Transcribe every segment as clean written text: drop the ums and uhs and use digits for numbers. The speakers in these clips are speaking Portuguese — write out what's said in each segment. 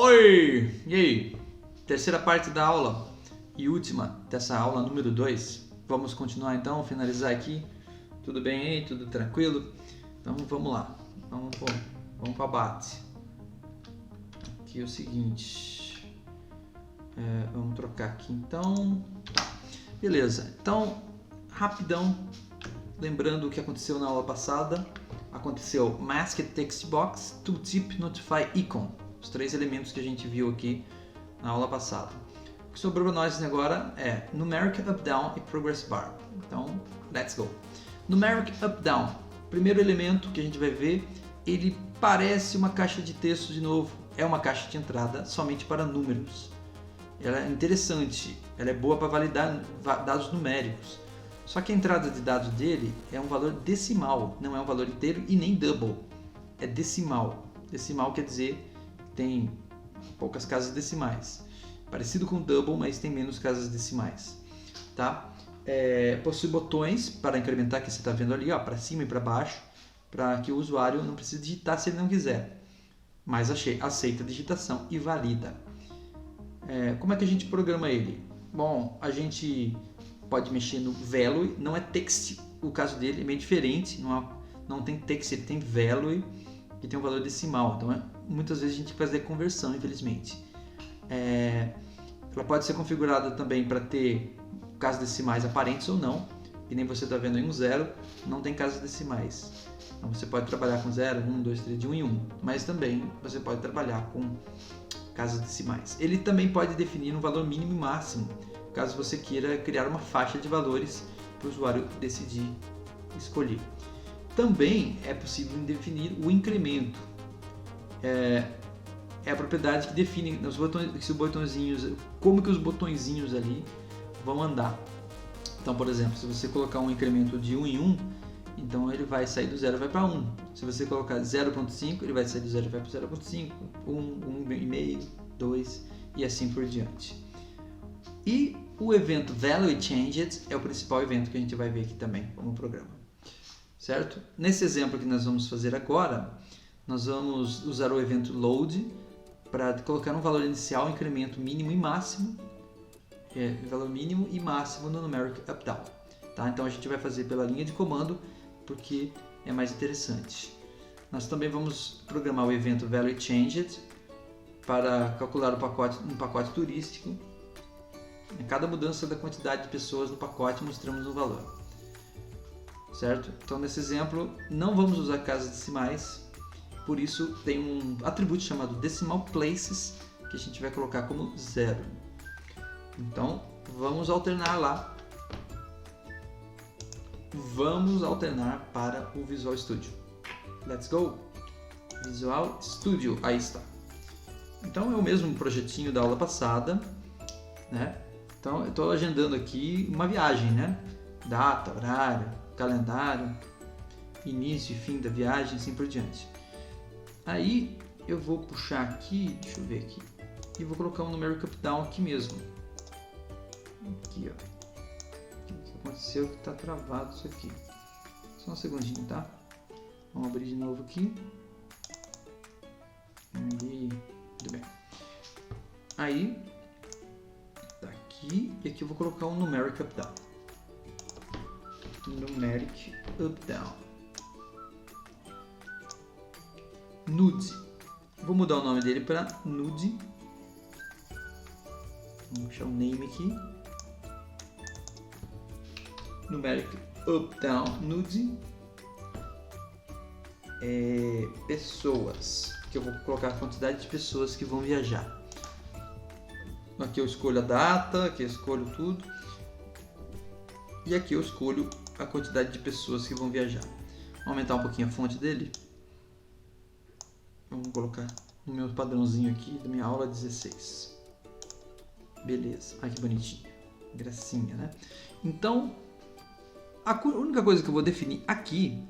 Oi! E aí? Terceira parte da aula e última dessa aula número 2. Vamos continuar então, finalizar aqui. Tudo bem aí? Tudo tranquilo? Então vamos lá. Vamos para o abate. Aqui é o seguinte. Vamos trocar aqui então. Tá. Beleza. Então, rapidão. Lembrando o que aconteceu na aula passada. Aconteceu Masked Text Box, Tooltip, Notify Icon. Os 3 elementos que a gente viu aqui na aula passada. O que sobrou para nós agora é Numeric Up Down e Progress Bar. Então, let's go. Numeric Up Down. Primeiro elemento que a gente vai ver, ele parece uma caixa de texto de novo. É uma caixa de entrada somente para números. Ela é interessante, ela é boa para validar dados numéricos. Só que a entrada de dados dele é um valor decimal, não é um valor inteiro e nem double. É decimal. Decimal quer dizer que tem poucas casas decimais. Parecido com double, mas tem menos casas decimais. Tá? Possui botões para incrementar, que você está vendo ali, para cima e para baixo, para que o usuário não precise digitar se ele não quiser. Mas aceita a digitação e valida. Como é que a gente programa ele? Bom, a gente pode mexer no value, não é text, o caso dele é meio diferente, não tem text, ele tem value, que tem um valor decimal, então muitas vezes a gente faz a conversão, infelizmente. Ela pode ser configurada também para ter casas decimais aparentes ou não, que nem você está vendo aí um 0, não tem casas decimais. Então você pode trabalhar com 0, 1, 2, 3, de 1 em 1, mas também você pode trabalhar com casas decimais. Ele também pode definir um valor mínimo e máximo, caso você queira criar uma faixa de valores para o usuário decidir escolher. Também é possível definir o incremento. É a propriedade que define os botõezinhos, como que os botõezinhos ali vão andar. Então, por exemplo, se você colocar um incremento de 1 em 1, então ele vai sair do 0 e vai para 1. Se você colocar 0.5, ele vai sair do 0 e vai para 0.5, 1, 1,5, 2 e assim por diante. E o evento Value Changed é o principal evento que a gente vai ver aqui também como programa. Certo? Nesse exemplo que nós vamos fazer agora, nós vamos usar o evento Load para colocar um valor inicial, incremento mínimo e máximo, valor mínimo e máximo no Numeric Up Down. Tá? Então a gente vai fazer pela linha de comando porque é mais interessante. Nós também vamos programar o evento Value Changed para calcular um pacote turístico. Em cada mudança da quantidade de pessoas no pacote mostramos um valor. Certo? Então nesse exemplo não vamos usar casas decimais, por isso tem um atributo chamado Decimal Places que a gente vai colocar como 0. Então vamos alternar lá. Vamos alternar para o Visual Studio. Let's go! Visual Studio, aí está. Então é o mesmo projetinho da aula passada, né? Então eu estou agendando aqui uma viagem, né? Data, horário, calendário, início e fim da viagem, assim por diante. Aí eu vou puxar aqui, deixa eu ver aqui, e vou colocar um Numeric Up Down aqui mesmo. Aqui, ó. O que aconteceu que está travado isso aqui. Só um segundinho, tá? Vamos abrir de novo aqui. E tudo bem. Aí tá aqui e aqui eu vou colocar um Numeric Up Down. Numeric Up Down. Nude. Vou mudar o nome dele para Nude. Vamos deixar o name aqui. Numeric Up Down Nude. Pessoas. Que eu vou colocar a quantidade de pessoas que vão viajar. Aqui eu escolho a data, aqui eu escolho tudo. E aqui eu escolho a quantidade de pessoas que vão viajar. Vou aumentar um pouquinho a fonte dele. Vamos colocar no meu padrãozinho aqui da minha aula 16. Beleza, olha que bonitinho. Gracinha, né? Então, a única coisa que eu vou definir aqui,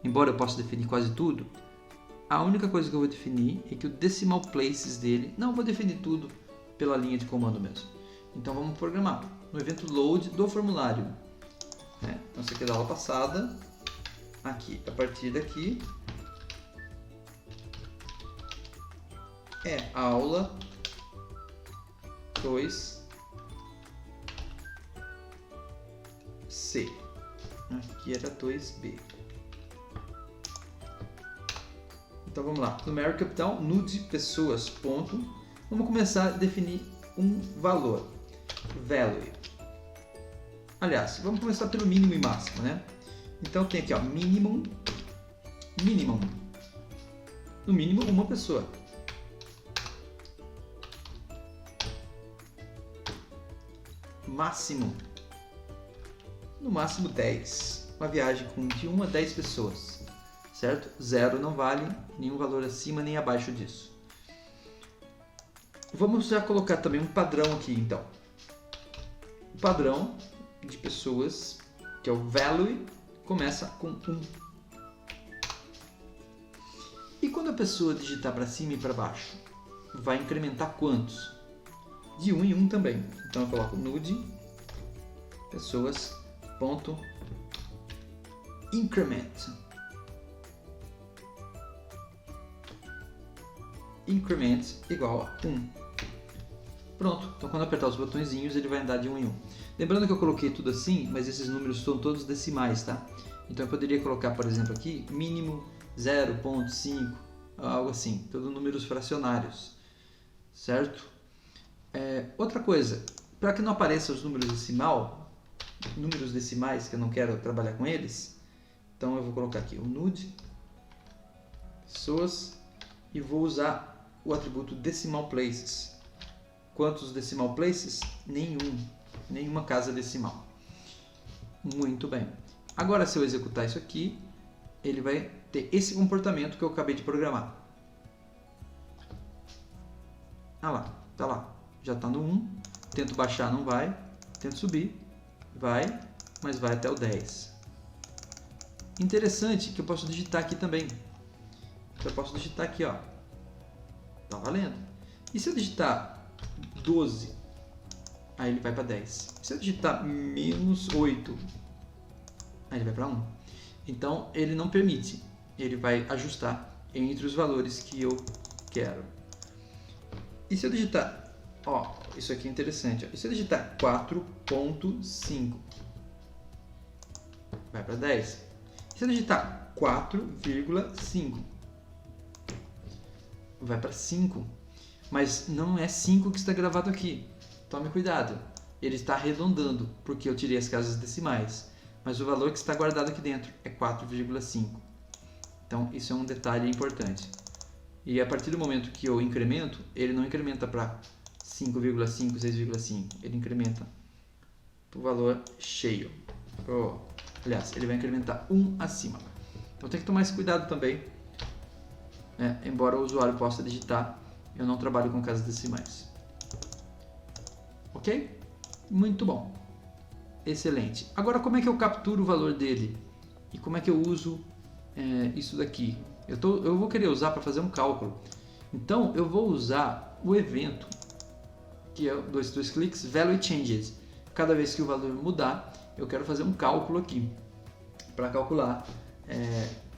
embora eu possa definir quase tudo, a única coisa que eu vou definir é que o decimal places dele, não vou definir tudo pela linha de comando mesmo. Então vamos programar no evento load do formulário. Então isso aqui é da aula passada. Aqui, a partir daqui, é aula 2C. Aqui era 2B. Então vamos lá. Numeric Capital, nude pessoas, ponto. Vamos começar a definir um valor. Value. Aliás, vamos começar pelo mínimo e máximo, né? Então tem aqui, ó, minimum. No mínimo, uma pessoa. Máximo. No máximo 10. Uma viagem com de 1 a 10 pessoas. Certo? 0 não vale nenhum valor acima nem abaixo disso. Vamos já colocar também um padrão aqui, então. O padrão de pessoas, que é o value, começa com 1. E quando a pessoa digitar para cima e para baixo, vai incrementar quantos? De 1 em 1 também. Então eu coloco nude pessoas ponto increment. Increment igual a 1. Pronto, então quando eu apertar os botõezinhos ele vai andar de 1 em 1. Lembrando que eu coloquei tudo assim, mas esses números são todos decimais, tá? Então eu poderia colocar, por exemplo, aqui, mínimo 0.5, algo assim, todos números fracionários, certo? Outra coisa, para que não apareça os números decimais, que eu não quero trabalhar com eles, então eu vou colocar aqui o nude pessoas e vou usar o atributo decimal places. Quantos decimal places? Nenhuma casa decimal. Muito bem. Agora, se eu executar isso aqui, ele vai ter esse comportamento que eu acabei de programar. Ah lá, tá lá. Já está no 1. Tento baixar, não vai. Tento subir, vai, mas vai até o 10. Interessante que eu posso digitar aqui também. Então, eu posso digitar aqui, ó. Tá valendo. E se eu digitar 12, aí ele vai para 10. Se eu digitar menos 8, aí ele vai para 1. Então ele não permite, ele vai ajustar entre os valores que eu quero. E se eu digitar, ó, isso aqui é interessante, ó. E se eu digitar 4.5, vai para 10. E se eu digitar 4,5, vai para 5. Mas não é 5 que está gravado aqui. Tome cuidado. Ele está arredondando, porque eu tirei as casas decimais. Mas o valor que está guardado aqui dentro é 4,5. Então, isso é um detalhe importante. E a partir do momento que eu incremento, ele não incrementa para 5,5, 6,5. Ele incrementa para o valor cheio. Aliás, ele vai incrementar 1 acima. Então, tem que tomar esse cuidado também. Embora o usuário possa digitar, eu não trabalho com casas decimais. Ok? Muito bom. Excelente. Agora, como é que eu capturo o valor dele? E como é que eu uso isso daqui? Eu vou querer usar para fazer um cálculo. Então, eu vou usar o evento, que é dois cliques, Value Changes. Cada vez que o valor mudar, eu quero fazer um cálculo aqui, para calcular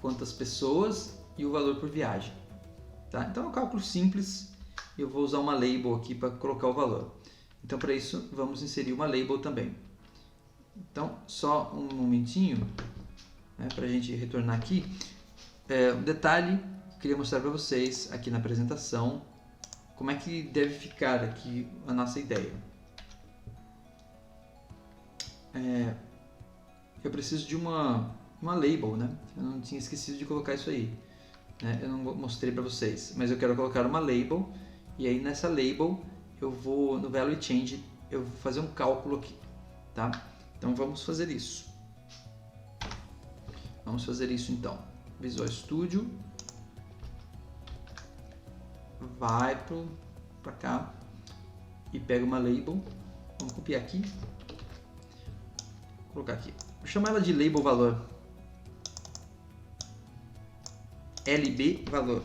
quantas pessoas e o valor por viagem. Tá? Então é um cálculo simples, eu vou usar uma label aqui para colocar o valor. Então para isso vamos inserir uma label também. Então só um momentinho, para a gente retornar aqui. Um detalhe que eu queria mostrar para vocês aqui na apresentação, como é que deve ficar aqui a nossa ideia. Eu preciso de uma label, né? Eu não tinha esquecido de colocar isso aí. Eu não mostrei para vocês, mas eu quero colocar uma label, e aí nessa label eu vou no Value Change, eu vou fazer um cálculo aqui, tá? Então vamos fazer isso. Então. Visual Studio, vai para cá e pega uma label, vamos copiar aqui, colocar aqui, vou chamar ela de label valor. LB valor.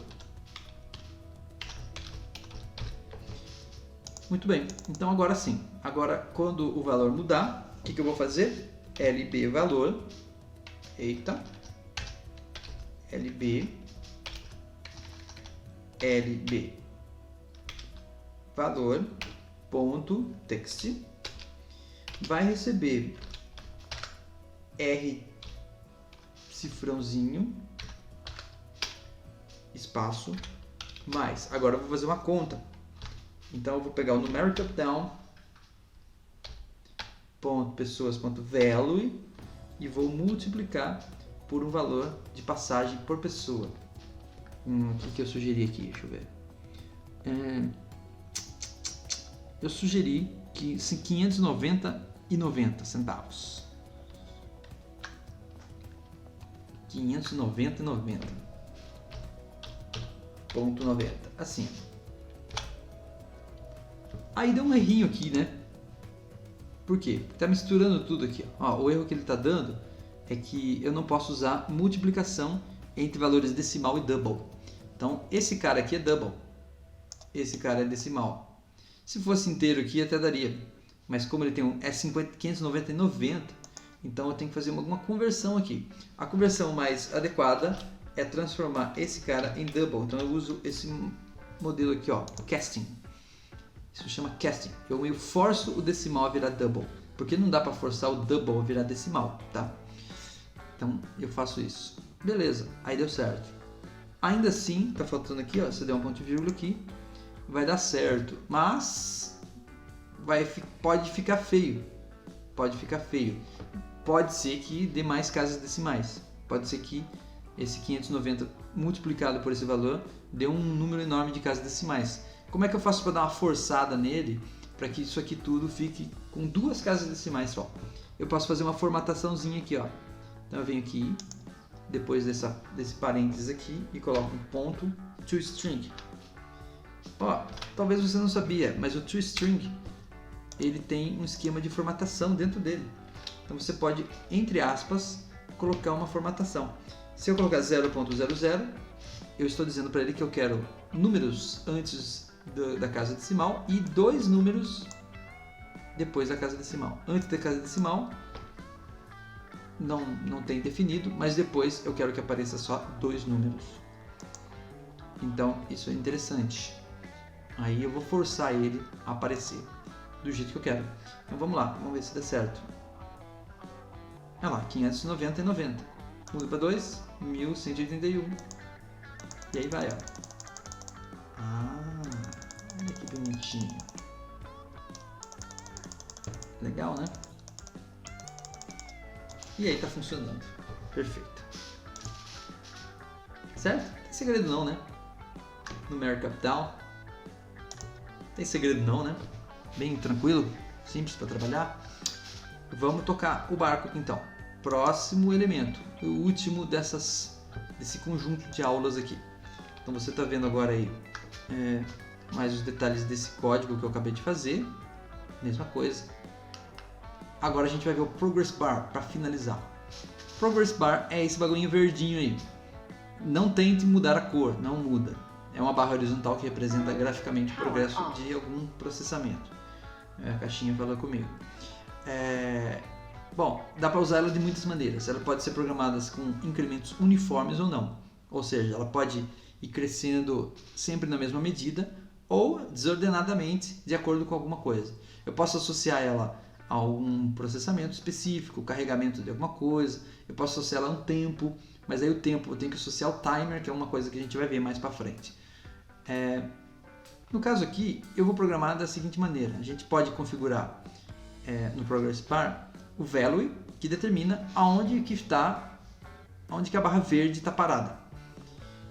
Muito bem, então agora sim. Agora quando o valor mudar, o que eu vou fazer? LB valor. Eita. LB. valor.text vai receber R cifrãozinho espaço mais. Agora eu vou fazer uma conta. Então eu vou pegar o numeric updown pessoas.value e vou multiplicar por um valor de passagem por pessoa. O que eu sugeri aqui? Deixa eu ver. Eu sugeri que 590,90 centavos. 590,90. Assim. Aí deu um errinho aqui, né? Por quê? Tá misturando tudo aqui. Ó, o erro que ele está dando é que eu não posso usar multiplicação entre valores decimal e double. Então, esse cara aqui é double. Esse cara é decimal. Se fosse inteiro aqui, até daria. Mas como ele tem 590,90, então eu tenho que fazer alguma conversão aqui. A conversão mais adequada é transformar esse cara em double. Então, eu uso esse modelo aqui, ó, casting. Isso chama casting. Eu forço o decimal a virar double, porque não dá para forçar o double a virar decimal, tá? Então eu faço isso. Beleza, aí deu certo. Ainda assim, tá faltando aqui, ó, você der um ponto e vírgula aqui, vai dar certo, mas pode ficar feio. Pode ficar feio. Pode ser que dê mais casas decimais. Pode ser que esse 590 multiplicado por esse valor dê um número enorme de casas decimais. Como é que eu faço para dar uma forçada nele para que isso aqui tudo fique com 2 casas decimais só? Eu posso fazer uma formataçãozinha aqui, ó. Então eu venho aqui, depois desse parênteses aqui, e coloco um ponto toString. Ó, talvez você não sabia, mas o toString ele tem um esquema de formatação dentro dele. Então você pode, entre aspas, colocar uma formatação. Se eu colocar 0.00, eu estou dizendo para ele que eu quero números antes da casa decimal e 2 números depois da casa decimal. Antes da casa decimal não tem definido, mas depois eu quero que apareça só 2 números. Então isso é interessante. Aí eu vou forçar ele a aparecer do jeito que eu quero. Então vamos lá, vamos ver se dá certo. Olha lá, 590,90. Muda para 2, 1181. E aí vai, ó. Olha que bonitinho. Legal, né? E aí tá funcionando. Perfeito. Certo? Tem segredo não, né? Numeric updown. Tem segredo não, né? Bem tranquilo, simples para trabalhar. Vamos tocar o barco então. Próximo elemento, o último desse conjunto de aulas aqui. Então você está vendo agora aí mais os detalhes desse código que eu acabei de fazer. Mesma coisa. Agora a gente vai ver o Progress Bar para finalizar. Progress Bar é esse bagulhinho verdinho aí. Não tente mudar a cor, não muda. É uma barra horizontal que representa graficamente o progresso de algum processamento. A caixinha falou comigo. Bom, dá para usar ela de muitas maneiras. Ela pode ser programada com incrementos uniformes ou não. Ou seja, ela pode ir crescendo sempre na mesma medida ou desordenadamente de acordo com alguma coisa. Eu posso associar ela a algum processamento específico, carregamento de alguma coisa. Eu posso associar ela a um tempo, mas aí o tempo eu tenho que associar ao timer, que é uma coisa que a gente vai ver mais para frente. No caso aqui, eu vou programar da seguinte maneira. A gente pode configurar no Progress Bar o value, que determina aonde que a barra verde está parada.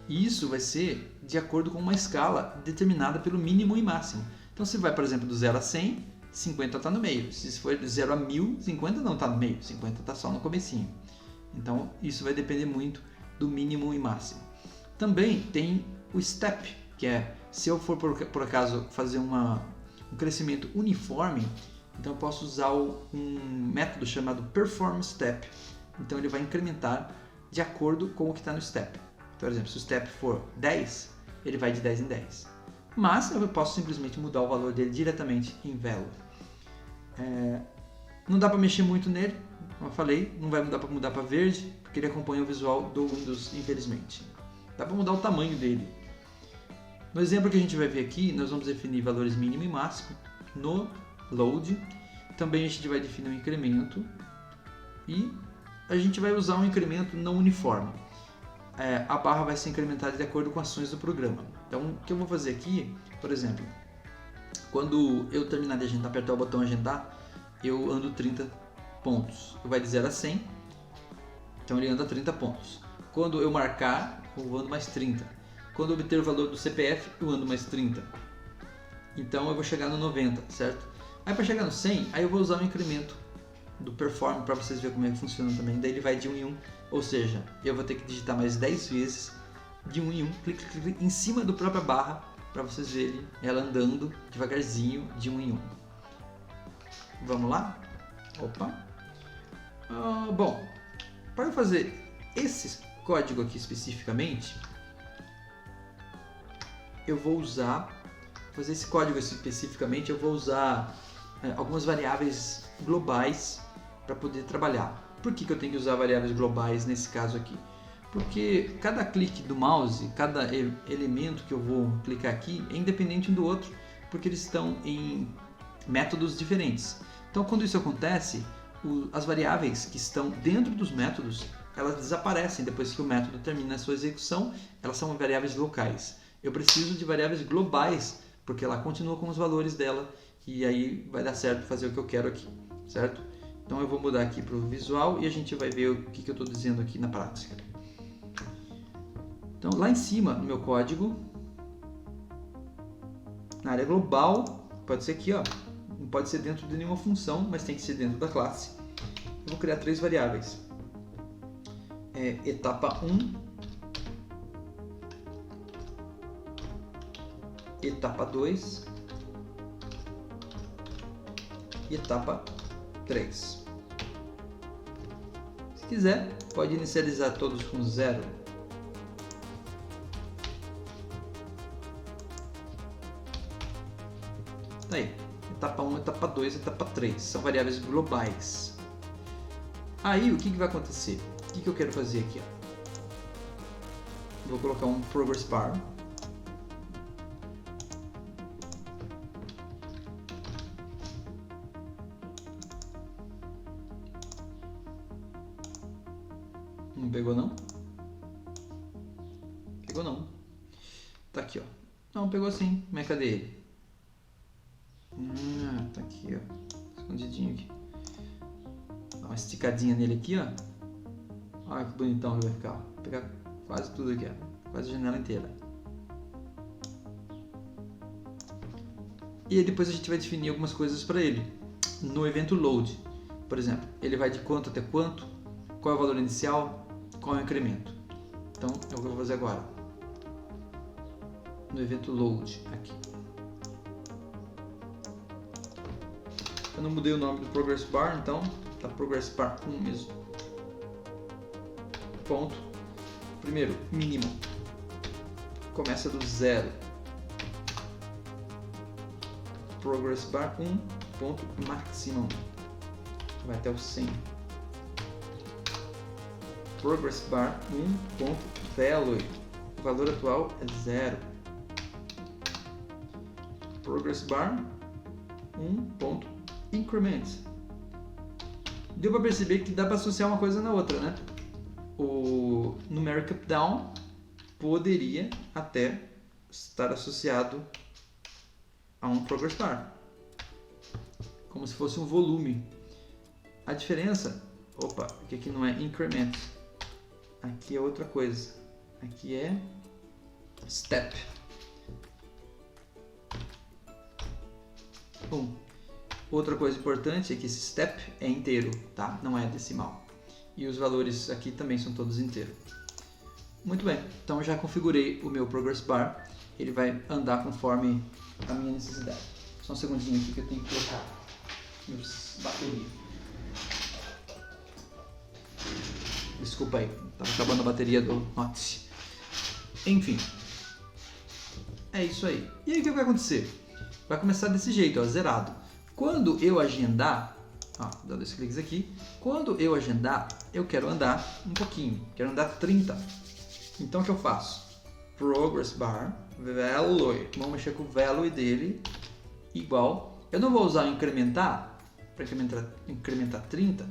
E isso vai ser de acordo com uma escala determinada pelo mínimo e máximo. Então se vai, por exemplo, do 0 a 100, 50 está no meio. Se for de 0 a 1000, 50 não está no meio, 50 está só no comecinho. Então isso vai depender muito do mínimo e máximo. Também tem o step, que é se eu for por acaso fazer um crescimento uniforme, então eu posso usar um método chamado perform step. Então ele vai incrementar de acordo com o que está no step. Então, por exemplo, se o step for 10, ele vai de 10 em 10. Mas eu posso simplesmente mudar o valor dele diretamente em value. Não dá para mexer muito nele, como eu falei, não vai mudar para verde, porque ele acompanha o visual do Windows, infelizmente. Dá para mudar o tamanho dele. No exemplo que a gente vai ver aqui, nós vamos definir valores mínimo e máximo no load. Também a gente vai definir um incremento e a gente vai usar um incremento não uniforme. A barra vai ser incrementada de acordo com ações do programa. Então, o que eu vou fazer aqui, por exemplo, quando eu terminar de agendar, apertar o botão agendar, eu ando 30 pontos. Vai de 0 a 100, então ele anda 30 pontos. Quando eu marcar, eu ando mais 30. Quando eu obter o valor do CPF, eu ando mais 30. Então eu vou chegar no 90, certo? Aí para chegar no 100, aí eu vou usar o incremento do perform para vocês verem como é que funciona também. Daí ele vai de 1 em 1, ou seja, eu vou ter que digitar mais 10 vezes de 1 em 1, clique, clique em cima da própria barra para vocês verem ela andando devagarzinho de 1 em 1. Vamos lá? Opa! Bom, para eu fazer esse código aqui especificamente, eu vou usar algumas variáveis globais para poder trabalhar. Por que eu tenho que usar variáveis globais nesse caso aqui? Porque cada clique do mouse, cada elemento que eu vou clicar aqui é independente um do outro, porque eles estão em métodos diferentes. Então, quando isso acontece, as variáveis que estão dentro dos métodos, elas desaparecem depois que o método termina a sua execução. Elas são variáveis locais. Eu preciso de variáveis globais, porque ela continua com os valores dela e aí vai dar certo fazer o que eu quero aqui, certo? Então eu vou mudar aqui para o visual e a gente vai ver o que eu estou dizendo aqui na prática. Então lá em cima no meu código, na área global, pode ser aqui, ó, não pode ser dentro de nenhuma função, mas tem que ser dentro da classe. Eu vou criar 3 variáveis. Etapa 1, etapa 2 e etapa 3. Se quiser, pode inicializar todos com 0. Tá aí, etapa 1, etapa 2, etapa 3, são variáveis globais. Aí o que vai acontecer? O que eu quero fazer aqui? Vou colocar um progress bar. Não pegou não? Pegou não. Tá aqui, ó. Não, pegou sim. Mas cadê ele? Tá aqui, ó. Escondidinho aqui. Dá uma esticadinha nele aqui, ó. Olha que bonitão que vai ficar. Vou pegar quase tudo aqui, ó. Quase a janela inteira. E aí depois a gente vai definir algumas coisas para ele. No evento load, por exemplo, ele vai de quanto até quanto, qual é o valor inicial, qual é o incremento. Então é o que eu vou fazer agora. No evento load aqui. Eu não mudei o nome do progress bar, então tá progress bar 1 mesmo. Ponto. Primeiro, mínimo. Começa do 0. Progress bar 1, ponto maximum. Vai até o 100. Progress bar 1, ponto value. O valor atual é 0. Progress bar 1, ponto increment. Deu para perceber que dá para associar uma coisa na outra, né? O numeric up down poderia até estar associado a um progress bar, como se fosse um volume. A diferença, que aqui não é increment, aqui é outra coisa, aqui é step. Bom, outra coisa importante é que esse step é inteiro, tá? Não é decimal. E os valores aqui também são todos inteiros. Muito bem, então eu já configurei o meu progress bar. Ele vai andar conforme a minha necessidade. Só um segundinho aqui que eu tenho que colocar meus baterias. Desculpa aí, estava acabando a bateria do Note. Enfim, é isso aí. E aí o que vai acontecer? Vai começar desse jeito, ó, zerado. Quando eu agendar, dá 2 cliques aqui. Quando eu agendar, eu quero andar um pouquinho, quero andar 30. Então o que eu faço? Progress bar value. Vamos mexer com o value dele igual. Eu não vou usar o incrementar para incrementar 30,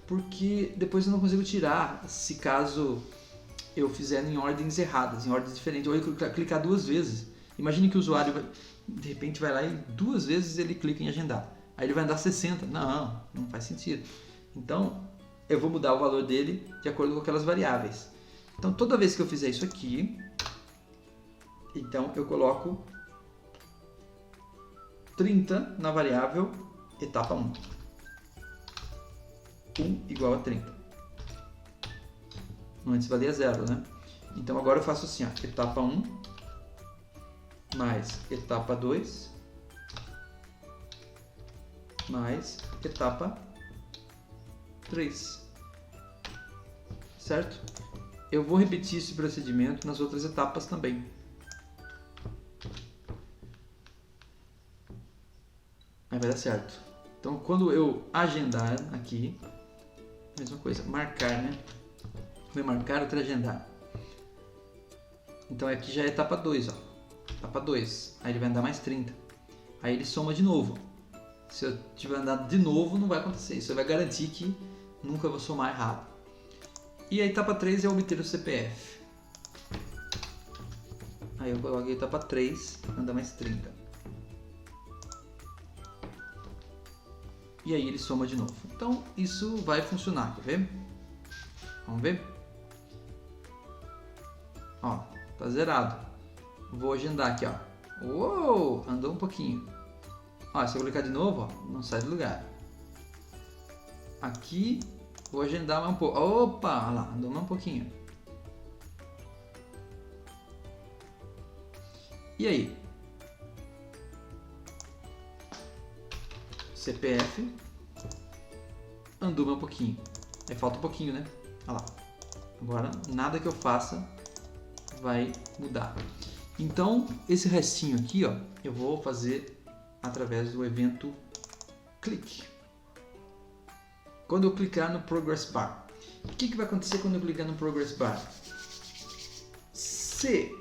porque depois eu não consigo tirar se caso eu fizer em ordens erradas, em ordens diferentes. Ou eu clicar 2 vezes. Imagine que o usuário de repente vai lá e 2 vezes ele clica em agendar. Aí ele vai andar 60. Não faz sentido. Então eu vou mudar o valor dele de acordo com aquelas variáveis. Então toda vez que eu fizer isso aqui, então eu coloco 30 na variável etapa 1. 1 igual a 30. Antes valia 0, né? Então agora eu faço assim, ó, etapa 1 mais etapa 2 mais etapa 3. Certo? Eu vou repetir esse procedimento nas outras etapas também. Aí vai dar certo. Então quando eu agendar aqui, mesma coisa, marcar, né? Vou marcar outra agendar. Então aqui já é etapa 2, ó. Etapa 2. Aí ele vai andar mais 30. Aí ele soma de novo. Se eu tiver andado de novo, não vai acontecer. Isso vai garantir que nunca vou somar errado. E a etapa 3 é obter o CPF. Aí eu coloquei a etapa 3, anda mais 30. E aí ele soma de novo. Então isso vai funcionar, quer ver? Vamos ver? Ó, tá zerado. Vou agendar aqui, ó. Uou, andou um pouquinho. Ó, se eu clicar de novo, ó, não sai do lugar. Aqui, vou agendar mais um pouco. Opa, olha lá, andou mais um pouquinho. E aí? CPF andou mais um pouquinho. Aí falta um pouquinho, né? Olha lá. Agora, nada que eu faça vai mudar. Então, esse restinho aqui, ó, eu vou fazer através do evento click. Quando eu clicar no Progress Bar, o que vai acontecer quando eu clicar no Progress Bar? Se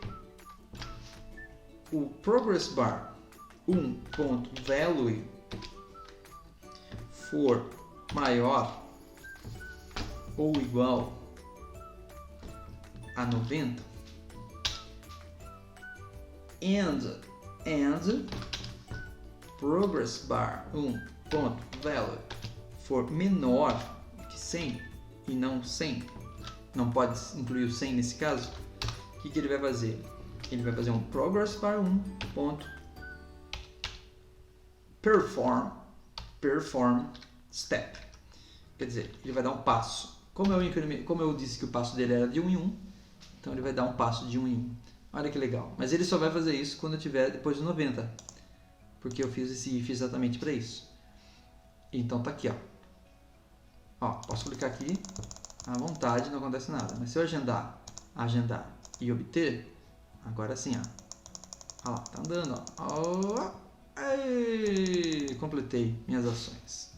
o Progress Bar 1.value for maior ou igual a 90 and Progress Bar 1.value for menor que 100 e não 100, não pode incluir o 100 nesse caso, o que ele vai fazer? Ele vai fazer um Progress Bar 1.perform step, quer dizer, ele vai dar um passo. Como eu disse que o passo dele era de 1 em 1, então ele vai dar um passo de 1 em 1. Olha que legal. Mas ele só vai fazer isso quando eu tiver depois de 90, porque eu fiz esse if exatamente para isso. Então tá aqui, ó. Posso clicar aqui à vontade, não acontece nada. Mas se eu agendar e obter, agora sim, ó. Olha lá, tá andando, ó. Aí, completei minhas ações.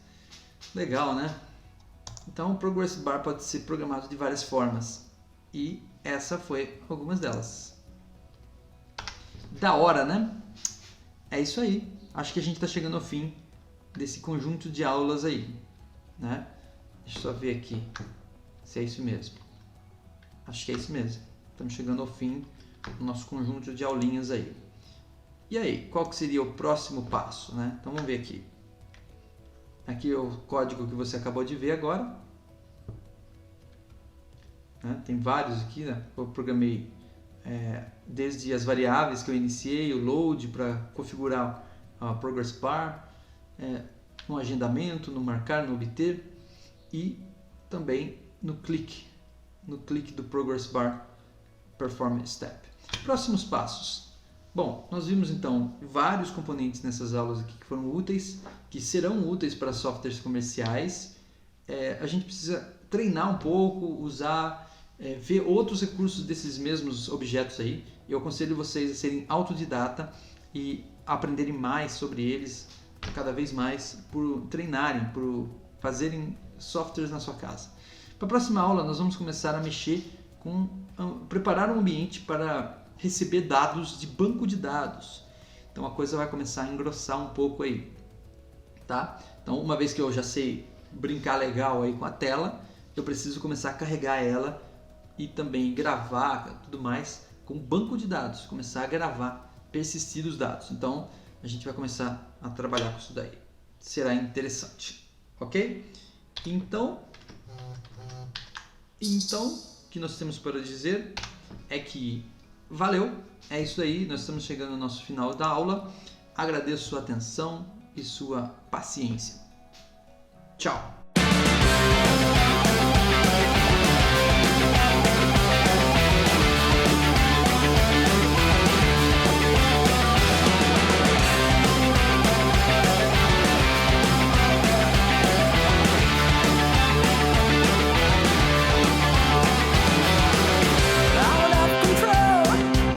Legal, né? Então o Progress Bar pode ser programado de várias formas. E essa foi algumas delas. Da hora, né? É isso aí. Acho que a gente está chegando ao fim desse conjunto de aulas aí, né? Deixa eu só ver aqui se é isso mesmo. Acho que é isso mesmo. Estamos chegando ao fim do nosso conjunto de aulinhas aí. E aí, qual que seria o próximo passo, né? Então vamos ver aqui. Aqui é o código que você acabou de ver agora. Né? Tem vários aqui, né? Eu programei desde as variáveis que eu iniciei, o load para configurar a Progress Bar, no agendamento, no marcar, no obter e também no click do Progress Bar Perform Step. Próximos passos. Bom, nós vimos então vários componentes nessas aulas aqui que foram úteis, que serão úteis para softwares comerciais. A gente precisa treinar um pouco, usar, ver outros recursos desses mesmos objetos aí. Eu aconselho vocês a serem autodidata e aprenderem mais sobre eles cada vez mais por treinarem, por fazerem softwares na sua casa. Para a próxima aula nós vamos começar a mexer com preparar um ambiente para receber dados de banco de dados. Então a coisa vai começar a engrossar um pouco aí, tá? Então uma vez que eu já sei brincar legal aí com a tela, eu preciso começar a carregar ela e também gravar tudo mais com banco de dados, começar a gravar, persistir os dados. Então a gente vai começar a trabalhar com isso daí. Será interessante, ok? Então o que nós temos para dizer é que valeu, é isso aí, nós estamos chegando ao nosso final da aula. Agradeço sua atenção e sua paciência. Tchau!